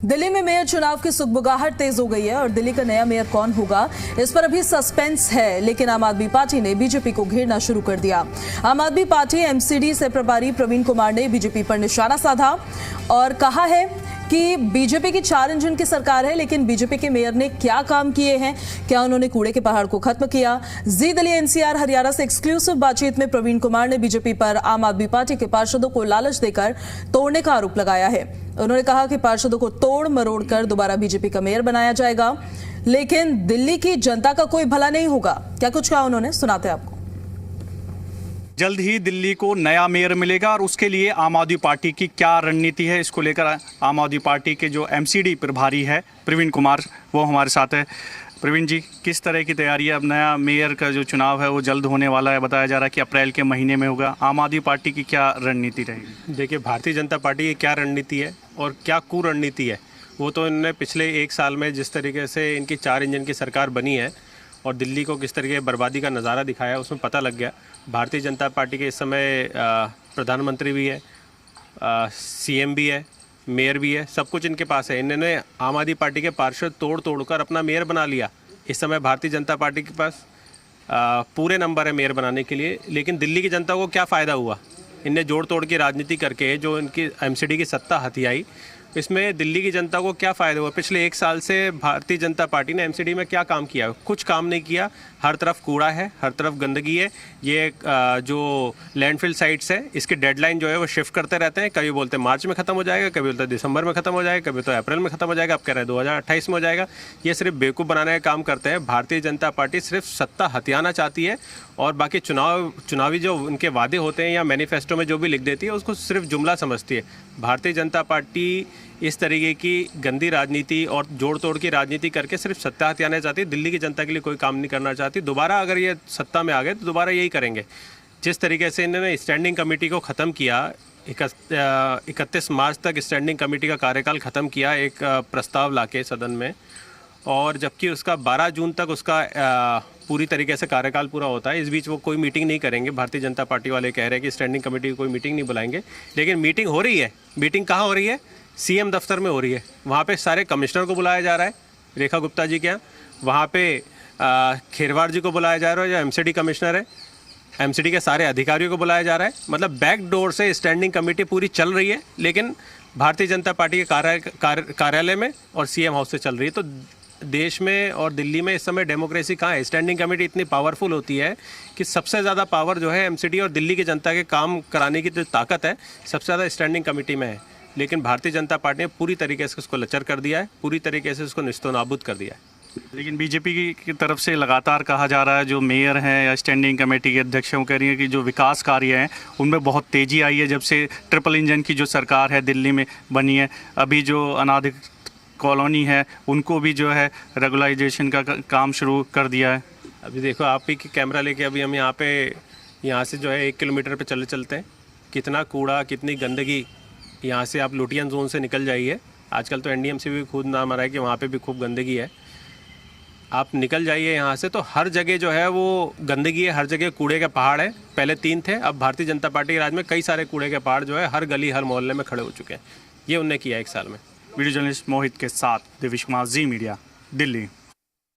दिल्ली में मेयर चुनाव की सुगबुगाहट तेज हो गई है और दिल्ली का नया मेयर कौन होगा इस पर अभी सस्पेंस है, लेकिन आम आदमी पार्टी ने बीजेपी को घेरना शुरू कर दिया। आम आदमी पार्टी एमसीडी से प्रभारी प्रवीण कुमार ने बीजेपी पर निशाना साधा और कहा है कि बीजेपी की 4 इंजन की सरकार है, लेकिन बीजेपी के मेयर ने क्या काम किए हैं? क्या उन्होंने कूड़े के पहाड़ को खत्म किया? जी दिल्ली एनसीआर हरियाणा से एक्सक्लूसिव बातचीत में प्रवीण कुमार ने बीजेपी पर आम आदमी पार्टी के पार्षदों को लालच देकर तोड़ने का आरोप लगाया है। उन्होंने कहा कि पार्षदों को तोड़ मरोड़ कर दोबारा बीजेपी का मेयर बनाया जाएगा, लेकिन दिल्ली की जनता का कोई भला नहीं होगा। क्या कुछ कहा उन्होंने, सुनाते हैं आपको। जल्द ही दिल्ली को नया मेयर मिलेगा और उसके लिए आम आदमी पार्टी की क्या रणनीति है, इसको लेकर आम आदमी पार्टी के जो एमसीडी प्रभारी है प्रवीण कुमार, वो हमारे साथ है। प्रवीण जी, किस तरह की तैयारी है? अब नया मेयर का जो चुनाव है वो जल्द होने वाला है, बताया जा रहा है कि अप्रैल के महीने में होगा। आम आदमी पार्टी की क्या रणनीति रहेगी? देखिए, भारतीय जनता पार्टी की क्या रणनीति है और क्या कुरणनीति है, वो तो इन्होंने पिछले 1 साल में जिस तरीके से इनकी 4 इंजन की सरकार बनी है और दिल्ली को किस तरीके बर्बादी का नज़ारा दिखाया है, उसमें पता लग गया। भारतीय जनता पार्टी के इस समय प्रधानमंत्री भी है, सीएम भी है, मेयर भी है, सब कुछ इनके पास है। इन्होंने आम आदमी पार्टी के पार्षद तोड़ कर अपना मेयर बना लिया। इस समय भारतीय जनता पार्टी के पास पूरे नंबर है मेयर बनाने के लिए, लेकिन दिल्ली की जनता को क्या फ़ायदा हुआ? इनने जोड़ तोड़ की राजनीति करके जो इनकी एमसीडी की सत्ता हथियाई, इसमें दिल्ली की जनता को क्या फ़ायदा हुआ? पिछले 1 साल से भारतीय जनता पार्टी ने एमसीडी में क्या काम किया? कुछ काम नहीं किया। हर तरफ कूड़ा है, हर तरफ गंदगी है। ये जो लैंडफिल साइट्स है, इसकी डेडलाइन जो है वो शिफ्ट करते रहते हैं। कभी बोलते हैं मार्च में ख़त्म हो जाएगा, कभी बोलते हैं दिसंबर में ख़त्म हो जाएगा, कभी तो अप्रैल में ख़त्म हो जाएगा, अब कह रहे हैं 2028 में हो जाएगा। ये सिर्फ बेवकूफ़ बनाने का काम करते हैं। भारतीय जनता पार्टी सिर्फ सत्ता हथियाना चाहती है और बाकी चुनावी जो उनके वादे होते हैं या मैनिफेस्टो में जो भी लिख देती है उसको सिर्फ जुमला समझती है। भारतीय जनता पार्टी इस तरीके की गंदी राजनीति और जोड़ तोड़ की राजनीति करके सिर्फ सत्ता हथियाना चाहती है। दिल्ली की जनता के लिए कोई काम नहीं करना चाहती। दोबारा अगर ये सत्ता में आ गए तो दोबारा यही करेंगे। जिस तरीके से इन्होंने स्टैंडिंग कमेटी को ख़त्म किया, 31 मार्च तक स्टैंडिंग कमेटी का कार्यकाल ख़त्म किया एक प्रस्ताव लाके सदन में, और जबकि उसका 12 जून तक उसका पूरी तरीके से कार्यकाल पूरा होता है। इस बीच वो कोई मीटिंग नहीं करेंगे। भारतीय जनता पार्टी वाले कह रहे हैं कि स्टैंडिंग कमेटी की कोई मीटिंग नहीं बुलाएंगे, लेकिन मीटिंग हो रही है। मीटिंग कहाँ हो रही है? सीएम दफ्तर में हो रही है। वहाँ पे सारे कमिश्नर को बुलाया जा रहा है, रेखा गुप्ता जी के यहाँ। वहाँ पे खेरवार जी को बुलाया जा रहा है, जो एमसीडी कमिश्नर है। एमसीडी के सारे अधिकारियों को बुलाया जा रहा है। मतलब बैक डोर से स्टैंडिंग कमेटी पूरी चल रही है, लेकिन भारतीय जनता पार्टी के कार्यालय में और सीएम हाउस से चल रही है। तो देश में और दिल्ली में इस समय डेमोक्रेसी कहाँ है? स्टैंडिंग कमेटी इतनी पावरफुल होती है कि सबसे ज़्यादा पावर जो है एमसीडी और दिल्ली की जनता के काम कराने की जो ताकत है सबसे ज़्यादा स्टैंडिंग कमेटी में है। लेकिन भारतीय जनता पार्टी ने पूरी तरीके से उसको लचर कर दिया है, पूरी तरीके से उसको निस्तो नाबूद कर दिया है। लेकिन बीजेपी की तरफ से लगातार कहा जा रहा है, जो मेयर हैं या स्टैंडिंग कमेटी के अध्यक्ष हैं, वो कह रही है कि जो विकास कार्य हैं उनमें बहुत तेज़ी आई है जब से ट्रिपल इंजन की जो सरकार है दिल्ली में बनी है। अभी जो अनाधिकृत कॉलोनी है उनको भी जो है रेगुलाइजेशन का काम शुरू कर दिया है। अभी देखो, आप ही की कैमरा लेके अभी हम यहाँ से जो है 1 किलोमीटर पे चलते हैं। कितना कूड़ा, कितनी गंदगी। यहाँ से आप लुटियन जोन से निकल जाइए। आजकल तो एनडीएमसी भी खुद नाम आ रहा है कि वहाँ पे भी खूब गंदगी है। आप निकल जाइए यहाँ से तो हर जगह जो है वो गंदगी है, हर जगह कूड़े के पहाड़ है। पहले 3 थे, अब भारतीय जनता पार्टी के राज में कई सारे कूड़े के पहाड़ जो है हर गली हर मोहल्ले में खड़े हो चुके हैं। ये उनने किया 1 साल में। वीडियो जर्नलिस्ट मोहित के साथ दिविश कुमार, जी मीडिया, दिल्ली।